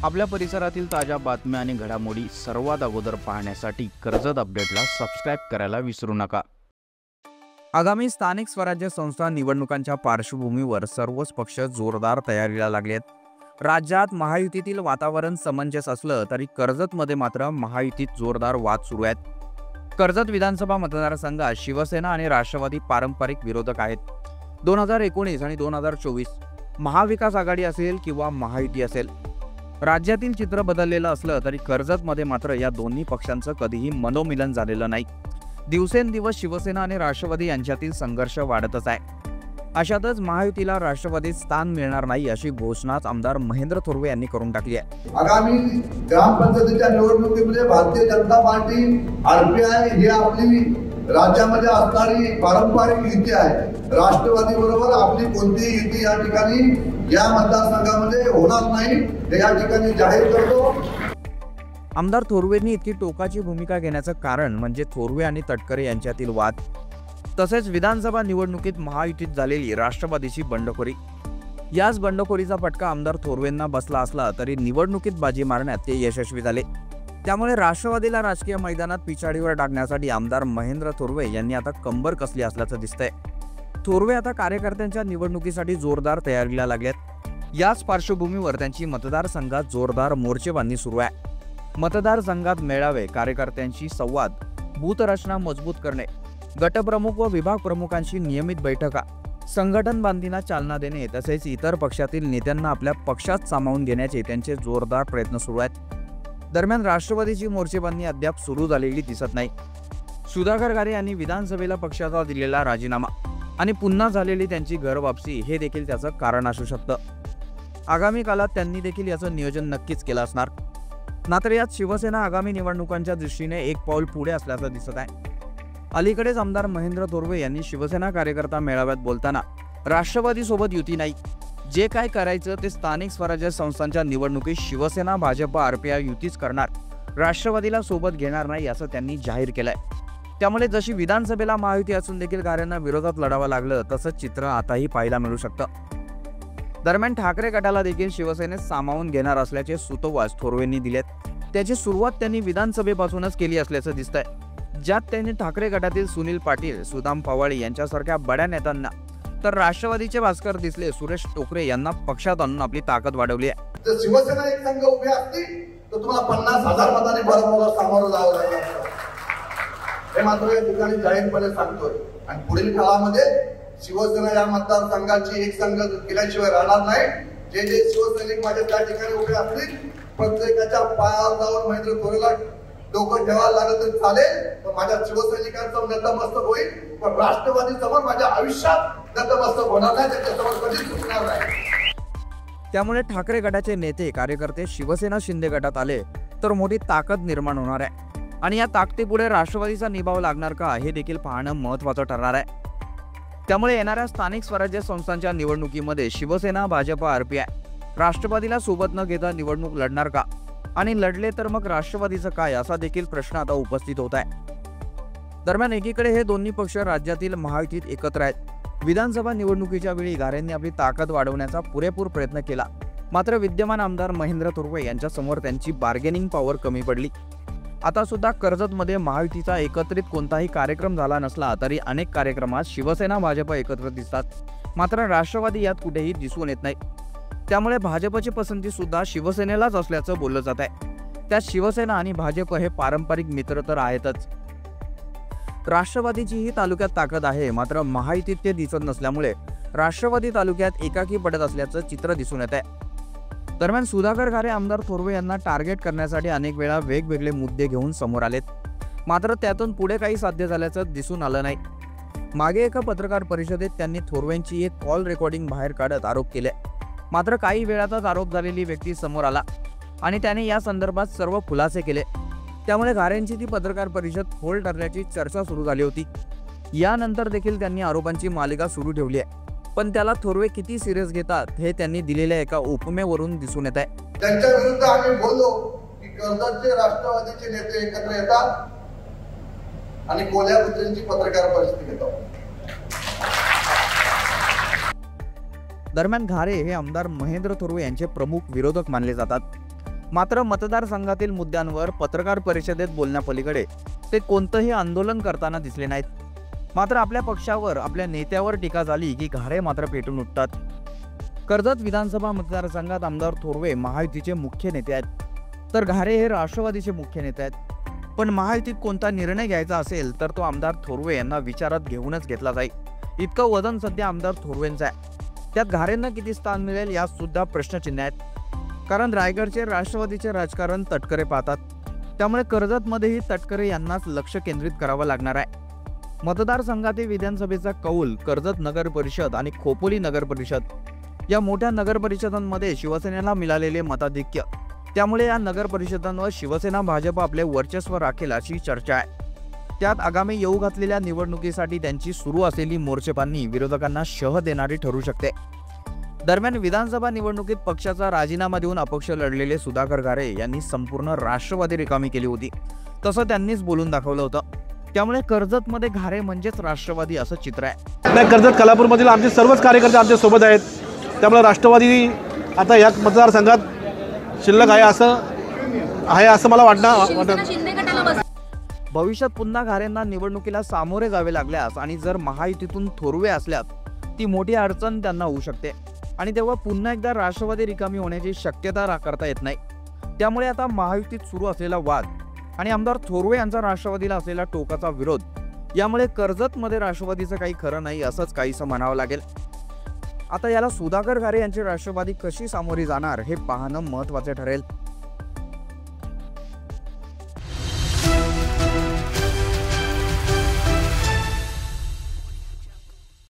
आपल्या परिसरातील ताज्या बातम्या आणि घडामोडी सर्वात अगोदर पाहण्यासाठी कर्जत अपडेटला सबस्क्राइब करायला विसरू नका। आगामी स्थानिक स्वराज्य संस्था निवडणुकांच्या पार्श्वभूमीवर सर्वच पक्ष जोरदार तयारीला लागलेत। राज्यात महायुतीतील वातावरण समंजस असलं तरी कर्जतमध्ये मात्र महायुतीत जोरदार वाद सुरू आहेत। कर्जत विधानसभा मतदारसंघात शिवसेना आणि राष्ट्रवादी पारंपरिक विरोधक आहेत। 2019 आणि 2024 महाविकास आघाडी असेल किंवा महायुती असेल, राज्यातील चित्र बदललेलं असलं तरी कर्जतमध्ये मात्र या दोन्ही पक्षांचं कधीही मनोमिलन झालेलं नाही। दिवसेंदिवस शिवसेना आणि राष्ट्रवादी यांच्यातील संघर्ष वाढतच आहे। अशातच महायुतीला राष्ट्रवादीत स्थान मिळणार नाही अशी घोषणा आमदार महेंद्र थोरवे यांनी करून टाकली आहे। आगामी ग्रामपंचायतीच्या निवडणुकीमध्ये भारतीय जनता पार्टी आरपीआय ही आपली राज्यामध्ये असणारी पारंपरिक युती आहे। राष्ट्रवादी बरोबर आपली कोणतीही युती या ठिकाणी या मतदारसंघामध्ये होणार नाही हे या ठिकाणी जाहीर करतो। आमदार थोरवेंनी इतकी टोकाची भूमिका घेण्याचं कारण म्हणजे थोरवे आणि तटकरे यांच्यातील वाद, तसेच विधानसभा निवडणुकीत महायुतीत झालेली राष्ट्रवादीची बंडखोरी। याच बंडखोरीचा फटका आमदार थोरवेंना बसला असला तरी निवडणुकीत बाजी मारण्यात ते यशस्वी झाले। त्यामुळे राष्ट्रवादीला राजकीय मैदानात पिछाडीवर टाकण्यासाठी आमदार महेंद्र थोरवे यांनी आता कंबर कसली असल्याचं दिसतंय। थोरवे आता कार्यकर्त्यांच्या निवडणुकीसाठी जोरदार तयारीला लागलेत। याच पार्श्वभूमीवर त्यांची मतदारसंघात जोरदार मोर्चेबांधणी सुरू आहे। मतदारसंघात मेळावे, कार्यकर्त्यांशी संवाद, बूथ रचना मजबूत करणे, गटप्रमुख व विभाग प्रमुखांशी नियमित बैठका, संघटन बांधणीला चालना देणे तसेच इतर पक्षातील नेत्यांना आपल्या पक्षात सामावून घेण्याचे त्यांचे जोरदार प्रयत्न सुरू आहेत। दरम्यान राष्ट्रवादीची मोर्चेबांधणी अद्याप सुरू झालेली दिसत नाही। सुधाकर घारे यांनी विधानसभेला पक्षाचा दिलेला राजीनामा आणि पुन्हा झालेली त्यांची घरवापसी हे देखील त्याचं कारण असू शकतं। आगामी काळात त्यांनी देखील याचं नियोजन नक्कीच केलं असणार। मात्र यात शिवसेना आगामी निवडणुकांच्या दृष्टीने एक पाऊल पुढे असल्याचं दिसत आहे। अलीकडेच आमदार महेंद्र थोरवे यांनी शिवसेना कार्यकर्ता मेळाव्यात बोलताना राष्ट्रवादी सोबत युती नाही, जे काय करायचं ते स्थानिक स्वराज्य संस्थांच्या निवडणुकीत शिवसेना भाजप आरपीआय युतीच करणार, राष्ट्रवादीला सोबत घेणार नाही असं त्यांनी जाहीर केलंय। त्यामुळे जशी विधानसभेला महायुती असून देखील घारेंना विरोधात लढावं लागलं तसंच चित्र आताही पाहायला मिळू शकतं। दरम्यान ठाकरे गटाला देखील शिवसेनेत सामावून घेणार असल्याचे सुतोवाच थोरवेंनी दिलेत। त्याची सुरुवात त्यांनी विधानसभेपासूनच केली असल्याचं दिसतंय, ज्यात त्यांनी ठाकरे गटातील सुनील पाटील, सुदाम पवाळे यांच्यासारख्या बड्या नेत्यांना तर राष्ट्रवादीचे भास्कर दिसले, सुरेश टोकरे यांना पक्षात आणून आपली ताकद वाढवली आहे। जर शिवसेना एक संघ उभी असती तर तुम्हाला 50,000 मतांनी बरोबर सामोरं जावं लागलं हे मात्र या ठिकाणी जाहीरपणे सांगतोय। आणि पुढील काळामध्ये शिवसेना या मतदारसंघाची एक संघ केल्याशिवाय राहणार नाही। जे जे शिवसैनिक माझ्या त्या ठिकाणी उभे असतील प्रत्येकाच्या पायावर जाऊन महेंद्र थोरवेला डोकं ठेवायला लागलं तर चालेल, पण माझ्या शिवसैनिकांचं नतमस्तक होईल, पण राष्ट्रवादी समोर माझ्या आयुष्यात नतमस्तक होणार नाही, त्याच्यासमोर कधीच चुकणार नाही। त्यामुळे ठाकरे गटाचे नेते कार्यकर्ते शिवसेना शिंदे गटात आले तर मोठी ताकद निर्माण होणार आहे आणि या ताकदीपुढे राष्ट्रवादीचा निभाव लागणार का हे देखील पाहणं महत्त्वाचं ठरणार आहे। त्यामुळे येणाऱ्या स्थानिक स्वराज्य संस्थांच्या निवडणुकीमध्ये शिवसेना भाजप आरपीआय राष्ट्रवादीला सोबत न घेता निवडणूक लढणार का, आणि लढले तर मग राष्ट्रवादीचं काय असा देखील प्रश्न आता उपस्थित होत आहे। दरम्यान एकीकडे हे दोन्ही पक्ष राज्यातील महायुतीत एकत्र आहेत। विधानसभा निवडणुकीच्या वेळी घारेंनी आपली ताकद वाढवण्याचा पुरेपूर प्रयत्न केला, मात्र विद्यमान आमदार महेंद्र थोरवे यांच्या समोर त्यांची बार्गेनिंग पॉवर कमी पडली। आता सुद्धा कर्जतमध्ये महायुतीचा एकत्रित कोणताही कार्यक्रम झाला नसला तरी अनेक कार्यक्रमात शिवसेना भाजप एकत्र दिसतात, मात्र राष्ट्रवादी यात कुठेही दिसून येत नाही। त्यामुळे भाजपची पसंती सुद्धा शिवसेनेलाच असल्याचं बोललं जात आहे। त्यात शिवसेना आणि भाजप हे पारंपरिक मित्र तर आहेतच, राष्ट्रवादीचीही तालुक्यात ताकद आहे, मात्र महायुतीत ते दिसत नसल्यामुळे राष्ट्रवादी तालुक्यात एकाकी पडत असल्याचं चित्र दिसून येत आहे। दरम्यान सुधाकर घारे आमदार थोरवे यांना टार्गेट करण्यासाठी अनेक वेळा वेगवेगळे मुद्दे घेऊन समोर आलेत, मात्र त्यातून पुढे काही साध्य झाल्याचं दिसून आलं नाही। मागे एका पत्रकार परिषदेत त्यांनी थोरवेंची एक कॉल रेकॉर्डिंग बाहेर काढत आरोप केले, मात्र काही वेळातच आरोप झालेली व्यक्ती समोर आला आणि त्याने या संदर्भात सर्व खुलासे केले। त्यामुळे घारेंची ती पत्रकार परिषद फोल ठरल्याची चर्चा सुरू झाली होती। यानंतर देखील त्यांनी आरोपांची मालिका सुरू ठेवली आहे, पण त्याला थोरवे किती सिरियस घेतात हे त्यांनी दिलेल्या एका उपमेवरून दिसून येत आहे। त्यांच्या विरुद्ध आम्ही बोललो की कर्जतचे राष्ट्रवादीचे नेते एकत्र येतात आणि कोल्या कुत्र्यांची पत्रकार परिषद घेतात। दरम्यान घारे हे आमदार महेंद्र थोरवे यांचे प्रमुख विरोधक मानले जातात। मात्र मतदारसंघातील मुद्द्यांवर पत्रकार परिषदेत बोलण्यापलीकडे ते कोणतंही आंदोलन करताना दिसले नाहीत। मात्र आपल्या पक्षावर, आपल्या नेत्यावर टीका झाली की घारे मात्र पेटून उठतात। कर्जत विधानसभा मतदारसंघात आमदार थोरवे महायुतीचे मुख्य नेते आहेत, तर घारे हे राष्ट्रवादीचे मुख्य नेते आहेत। पण महायुतीत कोणता निर्णय घ्यायचा असेल तर तो आमदार थोरवे यांना विचारात घेऊनच घेतला जाईल। इतकं वजन सध्या आमदार थोरवेंचं आहे। त्यात घारेंना किती स्थान मिळेल यात सुद्धा प्रश्नचिन्ह आहेत। कारण रायगडचे राष्ट्रवादीचे राजकारण तटकरे पाहतात, त्यामुळे कर्जतमध्येही तटकरे यांनाच लक्ष केंद्रित करावं लागणार आहे। मतदारसंघातील विधानसभेचा कौल कर्जत नगर परिषद आणि खोपोली नगर परिषद या मोठ्या नगर परिषदांमध्ये शिवसेनेला मिळालेले मताधिक्य, त्यामुळे या नगर परिषदांवर शिवसेना भाजप आपले वर्चस्व राखेल अशी चर्चा आहे। त्यात आगामी येऊ घातलेल्या निवडणुकीसाठी त्यांची सुरू असलेली मोर्चेबांधणी विरोधकांना शह देणारी ठरू शकते। दरम्यान विधानसभा निवडणुकीत पक्षाचा राजीनामा देऊन अपक्ष लढलेले सुधाकर घारे यांनी संपूर्ण राष्ट्रवादी रिकामी केली होती, तसं त्यांनीच बोलून दाखवलं होतं। त्यामुळे कर्जतमध्ये घारे म्हणजेच राष्ट्रवादी असं चित्र आहे। नाही, कर्जत कोल्हापूरमधील आमचे सर्वच कार्यकर्ते आमच्या सोबत आहेत, त्यामुळे राष्ट्रवादी आता या मतदारसंघात शिल्लक आहे असं मला वाटतं। भविष्यात पुन्हा घारेंना निवडणुकीला सामोरे जावे लागल्यास आणि जर महायुतीतून थोरवे असल्यास ती मोठी अडचण त्यांना होऊ शकते आणि तेव्हा पुन्हा एकदा राष्ट्रवादी रिकामी होण्याची शक्यता नाकारता येत नाही। त्यामुळे आता महायुतीत सुरू असलेला वाद आणि आमदार थोरवे यांचा राष्ट्रवादीला असलेला टोकाचा विरोध, यामुळे कर्जतमध्ये राष्ट्रवादीचं काही खरं नाही असंच काहीसं म्हणावं लागेल। आता याला सुधाकर घारे यांची राष्ट्रवादी कशी सामोरी जाणार हे पाहणं महत्त्वाचे ठरेल।